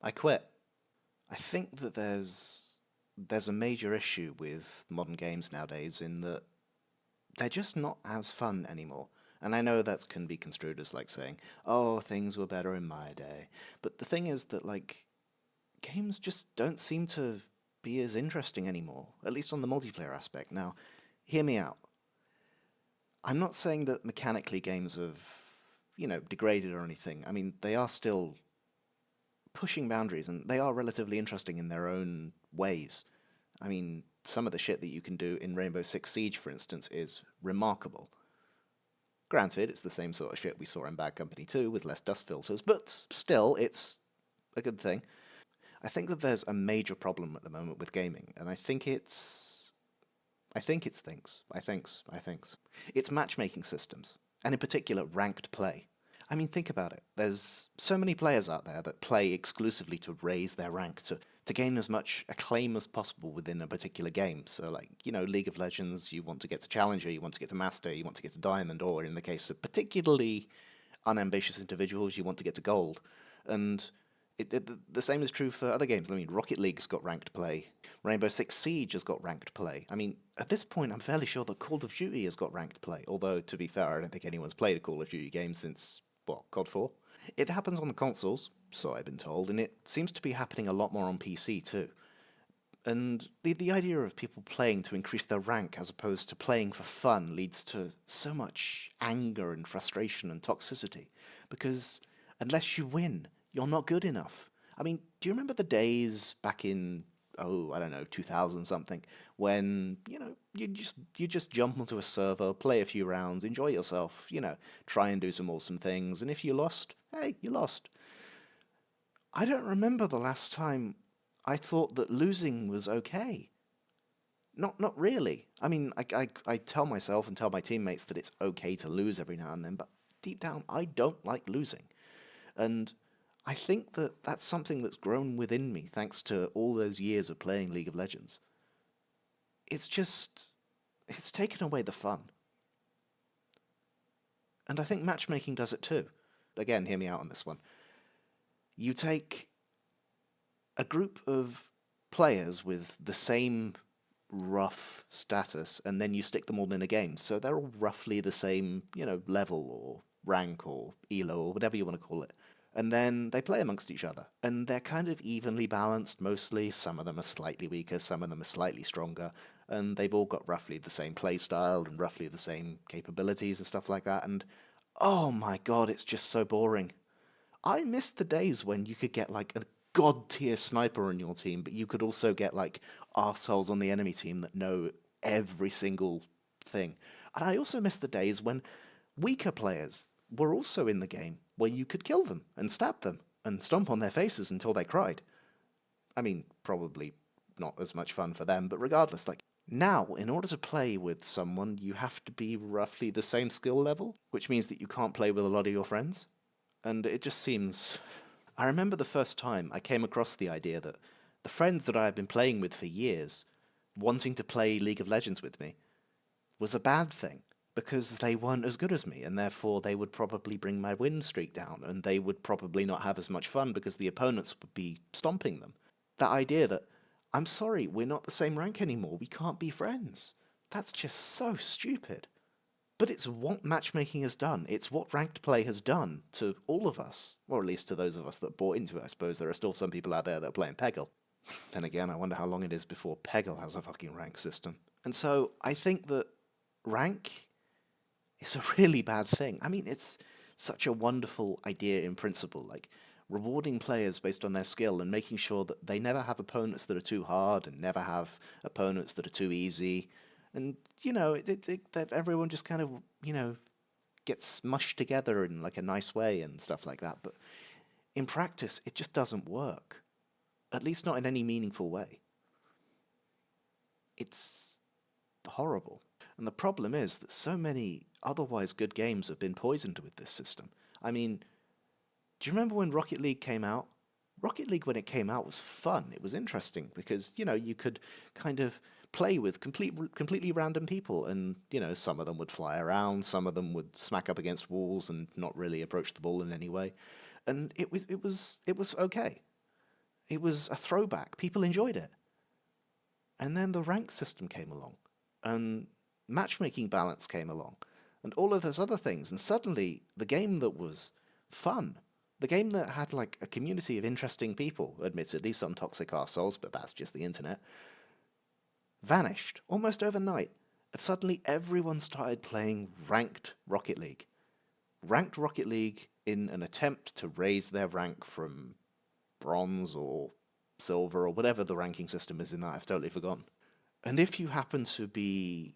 I quit. I think that there's a major issue with modern games nowadays in that they're just not as fun anymore. And I know that can be construed as like saying, "Oh, things were better in my day." But the thing is that like games just don't seem to be as interesting anymore, at least on the multiplayer aspect. Now, hear me out. I'm not saying that mechanically games have, degraded or anything. I mean, they are still pushing boundaries and they are relatively interesting in their own ways. I mean, some of the shit that you can do in Rainbow Six Siege, for instance, is remarkable. Granted, it's the same sort of shit we saw in Bad Company 2 with less dust filters, but still, it's a good thing. I think that there's a major problem at the moment with gaming, and I think it's things. I thinks. It's matchmaking systems, and in particular, ranked play. I mean, think about it. There's so many players out there that play exclusively to raise their rank, to gain as much acclaim as possible within a particular game. So, like, League of Legends, you want to get to Challenger, you want to get to Master, you want to get to Diamond, or in the case of particularly unambitious individuals, you want to get to Gold. And the same is true for other games. I mean, Rocket League's got ranked play. Rainbow Six Siege has got ranked play. I mean, at this point, I'm fairly sure that Call of Duty has got ranked play. Although, to be fair, I don't think anyone's played a Call of Duty game since, what, COD 4? It happens on the consoles, so I've been told, and it seems to be happening a lot more on PC too. And the idea of people playing to increase their rank as opposed to playing for fun leads to so much anger and frustration and toxicity. Because unless you win, you're not good enough. I mean, do you remember the days back in, oh, I don't know, 2000 something, when, you just jump onto a server, play a few rounds, enjoy yourself, try and do some awesome things, and if you lost, hey, you lost. I don't remember the last time I thought that losing was okay. Not really. I mean, I tell myself and tell my teammates that it's okay to lose every now and then, but deep down, I don't like losing. And I think that that's something that's grown within me thanks to all those years of playing League of Legends. It's just, it's taken away the fun. And I think matchmaking does it too. Again, hear me out on this one. You take a group of players with the same rough status, and then you stick them all in a game. So they're all roughly the same, level or rank or elo or whatever you want to call it. And then they play amongst each other. And they're kind of evenly balanced mostly. Some of them are slightly weaker, some of them are slightly stronger. And they've all got roughly the same play style and roughly the same capabilities and stuff like that. And oh my god, it's just so boring. I miss the days when you could get like a god tier sniper on your team, but you could also get like arseholes on the enemy team that know every single thing. And I also miss the days when weaker players were also in the game, where you could kill them and stab them and stomp on their faces until they cried. I mean, probably not as much fun for them, but regardless, like now, in order to play with someone, you have to be roughly the same skill level, which means that you can't play with a lot of your friends. And it just seems. I remember the first time I came across the idea that the friends that I had been playing with for years wanting to play League of Legends with me was a bad thing because they weren't as good as me, and therefore they would probably bring my win streak down, and they would probably not have as much fun because the opponents would be stomping them. That idea that, I'm sorry, we're not the same rank anymore, we can't be friends. That's just so stupid. But it's what matchmaking has done. It's what ranked play has done to all of us, or at least to those of us that bought into it. I suppose there are still some people out there that are playing Peggle. Then again, I wonder how long it is before Peggle has a fucking rank system. And so I think that rank is a really bad thing. I mean, it's such a wonderful idea in principle, like rewarding players based on their skill and making sure that they never have opponents that are too hard and never have opponents that are too easy. And, that everyone just kind of, gets mushed together in like a nice way and stuff like that. But in practice, it just doesn't work. At least not in any meaningful way. It's horrible. And the problem is that so many otherwise good games have been poisoned with this system. I mean, do you remember when Rocket League came out? Rocket League, when it came out, was fun. It was interesting because, you could kind of play with completely random people, and, some of them would fly around, some of them would smack up against walls and not really approach the ball in any way. And it was okay. It was a throwback. People enjoyed it. And then the rank system came along, and matchmaking balance came along, and all of those other things. And suddenly, the game that was fun, the game that had like a community of interesting people, admittedly some toxic arseholes, but that's just the internet, vanished almost overnight. And suddenly, everyone started playing ranked Rocket League. Ranked Rocket League in an attempt to raise their rank from bronze or silver or whatever the ranking system is in that, I've totally forgotten. And if you happen to be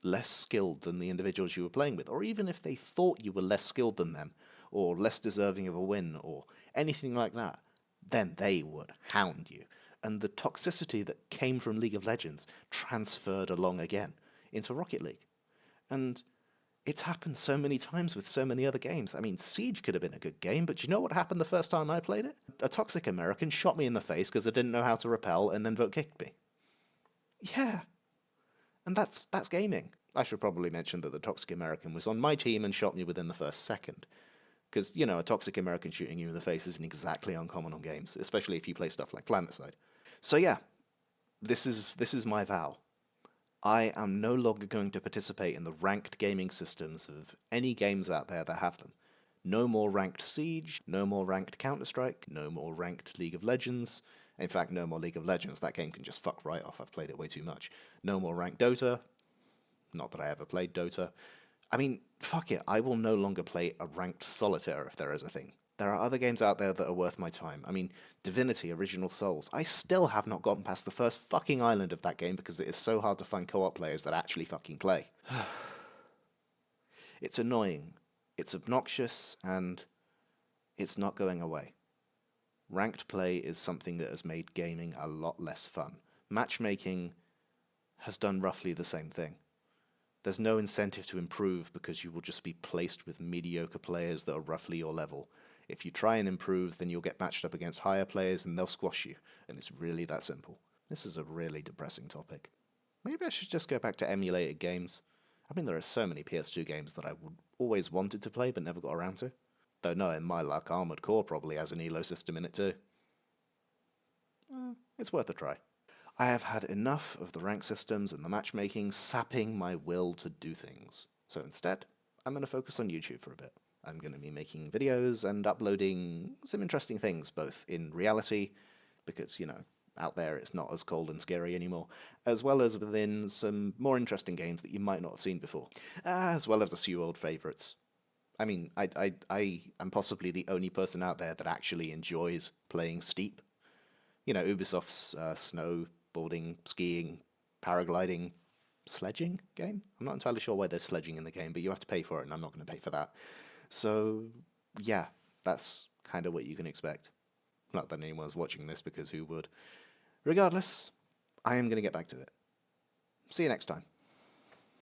less skilled than the individuals you were playing with, or even if they thought you were less skilled than them, or less deserving of a win, or anything like that, then they would hound you. And the toxicity that came from League of Legends transferred along again into Rocket League. And it's happened so many times with so many other games. I mean, Siege could have been a good game, but you know what happened the first time I played it? A toxic American shot me in the face because I didn't know how to repel and then vote kicked me. Yeah, and that's gaming. I should probably mention that the toxic American was on my team and shot me within the first second. Because, you know, a toxic American shooting you in the face isn't exactly uncommon on games, especially if you play stuff like PlanetSide. So yeah, this is my vow. I am no longer going to participate in the ranked gaming systems of any games out there that have them. No more ranked Siege, no more ranked Counter-Strike, no more ranked League of Legends. In fact, no more League of Legends. That game can just fuck right off. I've played it way too much. No more ranked Dota. Not that I ever played Dota. I mean, fuck it. I will no longer play a ranked solitaire if there is a thing. There are other games out there that are worth my time. I mean, Divinity, Original Souls. I still have not gotten past the first fucking island of that game because it is so hard to find co-op players that actually fucking play. It's annoying. It's obnoxious, and it's not going away. Ranked play is something that has made gaming a lot less fun. Matchmaking has done roughly the same thing. There's no incentive to improve because you will just be placed with mediocre players that are roughly your level. If you try and improve, then you'll get matched up against higher players and they'll squash you. And it's really that simple. This is a really depressing topic. Maybe I should just go back to emulated games. I mean, there are so many PS2 games that I would always wanted to play but never got around to. Though no, in my luck, Armored Core probably has an ELO system in it too. It's worth a try. I have had enough of the rank systems and the matchmaking sapping my will to do things. So instead, I'm going to focus on YouTube for a bit. I'm going to be making videos and uploading some interesting things, both in reality, because, you know, out there it's not as cold and scary anymore, as well as within some more interesting games that you might not have seen before, as well as a few old favourites. I mean, I am possibly the only person out there that actually enjoys playing Steep. You know, Ubisoft's snowboarding, skiing, paragliding, sledging game? I'm not entirely sure why there's sledging in the game, but you have to pay for it, and I'm not going to pay for that. So, yeah, that's kind of what you can expect. Not that anyone's watching this, because who would? Regardless, I am going to get back to it. See you next time.